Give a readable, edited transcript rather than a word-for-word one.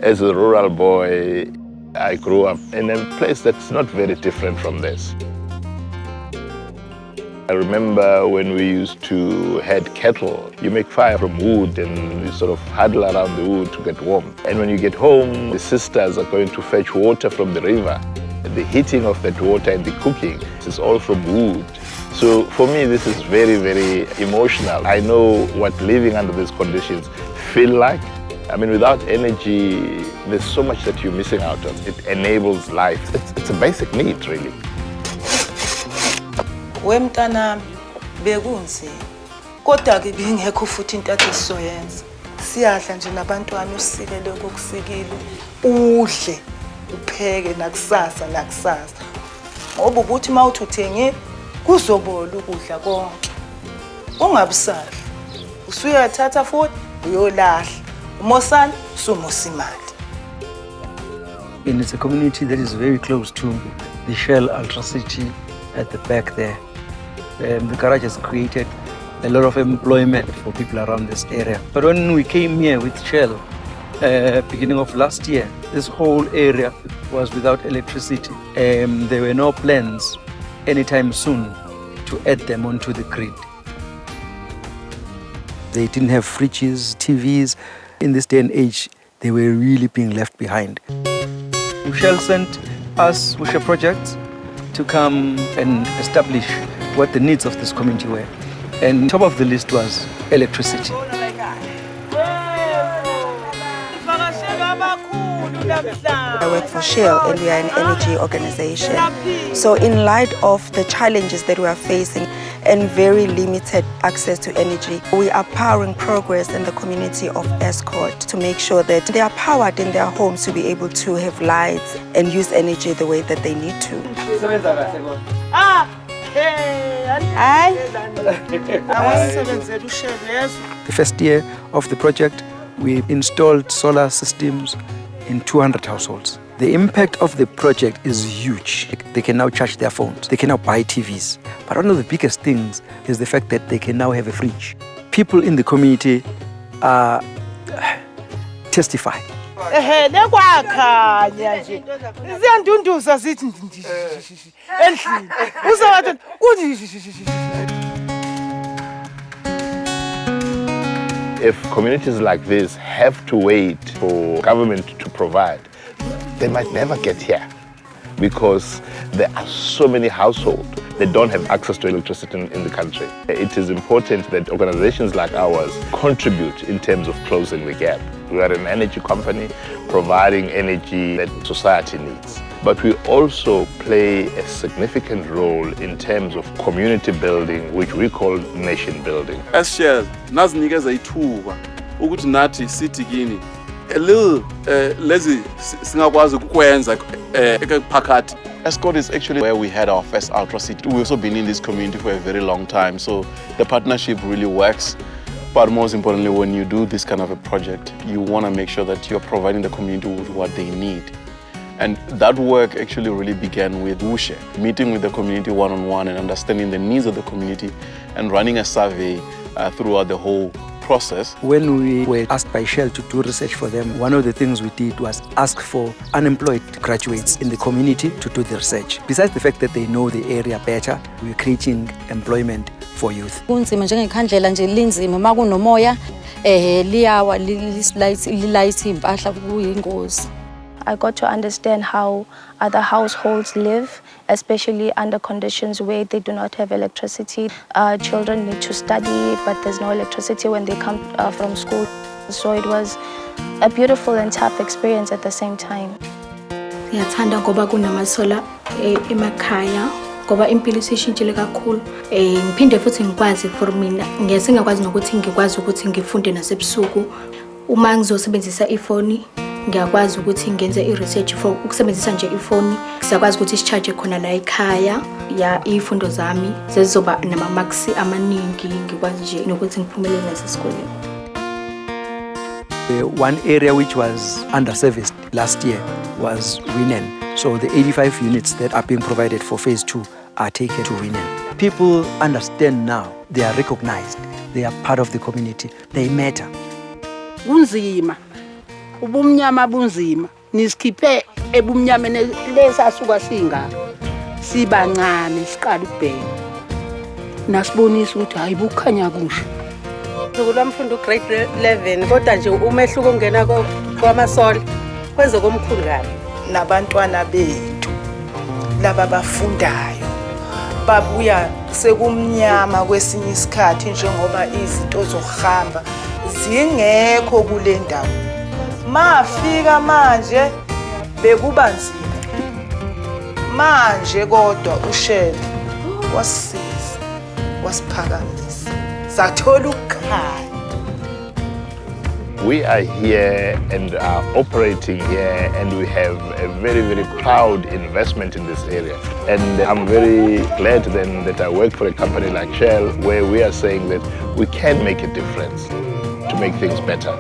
As a rural boy, I grew up in a place that's not very different from this. I remember when we used to head cattle, you make fire from wood and you sort of huddle around the wood to get warm. And when you get home, the sisters are going to fetch water from the river. The heating of that water and the cooking is all from wood. So for me, this is very, very emotional. I know what living under these conditions feel like. I mean, without energy, there's so much that you're missing out on. It enables life. It's a basic need, really. Wemntanami bekunzima kodwa ke bingekho futhi into athi sizoyenza siyadla nje nabantwana usikele kokusikile udle upheke nakusasa ngoba ukuthi mawuthi uthenge kuzobola ukudla konke ungabusadla usuyathatha futhi uyolahla umosana sumosimali. And it's a community that is very close to the Shell Ultra City at the back there. The garage has created a lot of employment for people around this area. But when we came here with Shell, beginning of last year, this whole area was without electricity. There were no plans anytime soon to add them onto the grid. They didn't have fridges, TVs. In this day and age, they were really being left behind. Shell sent us Usha projects to come and establish what the needs of this community were. And top of the list was electricity. I work for Shell and we are an energy organization. So in light of the challenges that we are facing and very limited access to energy, we are powering progress in the community of Escort to make sure that they are powered in their homes to be able to have lights and use energy the way that they need to. The first year of the project, we installed solar systems in 200 households. The impact of the project is huge. They can now charge their phones. They can now buy TVs. But one of the biggest things is the fact that they can now have a fridge. People in the community testify. If communities like this have to wait for government to provide, they might never get here because there are so many households that don't have access to electricity in the country. It is important that organizations like ours contribute in terms of closing the gap. We are an energy company providing energy that society needs. But we also play a significant role in terms of community building, which we call nation building. As Shell, nazinikeza ithuba ukuthi nathi sithi kini a little lazy singakwazi ukwenza phakathi. Escort is actually where we had our first Ultra City. We've also been in this community for a very long time, so the partnership really works. But most importantly, when you do this kind of a project, you want to make sure that you're providing the community with what they need. And that work actually really began with Ushe, meeting with the community one-on-one and understanding the needs of the community and running a survey throughout the whole process. When we were asked by Shell to do research for them, one of the things we did was ask for unemployed graduates in the community to do the research. Besides the fact that they know the area better, we're creating employment for youth. Kunzima njengekhandlela nje linzima makunomoya liyawa lilayitha impahla kuyingozi. I got to understand how other households live, especially under conditions where they do not have electricity. Children need to study, but there's no electricity when they come from school. So it was a beautiful and tough experience at the same time. Ngiyathanda ngoba kunamasola emakhaya ngoba impilo isishintshile kakhulu. Ngiphinde futhi ngikwazi for mina ngiyase ngakwazi nokuthi ngikwazi ukuthi ngifunde nasebusuku. Uma ngizosebenzisa ifoni ngiyakwazi ukuthi ngenze i-research for ukusebenzisa nje ifoni ngizakwazi ukuthi sicharge khona la ekhaya ya ifundo zami zezoba nama-marks amaningi ngikwazi nje nokuthi ngiphumelele nasesikoleni. One area which was underserviced last year was Winen. So the 85 units that are being provided for phase 2 are taken to Winen. People understand now, they are recognized, they are part of the community, they matter. Unzima ubumnyama bunzima nisikhiphe ebumnyameni lesasuka singaka sibancane siqala ukubheka nasibonisa ukuthi hayi bukhanya kusha Ukulwamfunda grade 11 kodwa nje umehluko ongena kwamasola kwenze komkhulu kabi nabantwana bethu laba bafundayo babuya sekumnyama kwesinye isikhathi njengoba izinto zokuhamba zingekho kule ndawo mafika manje bekuba nzima manje kodwa uShell wasisiza wasiphakamisa sathola ukukhanya. We are here and are operating here, and we have a very, very proud investment in this area. And I'm very glad then that I work for a company like Shell, where we are saying that we can make a difference to make things better.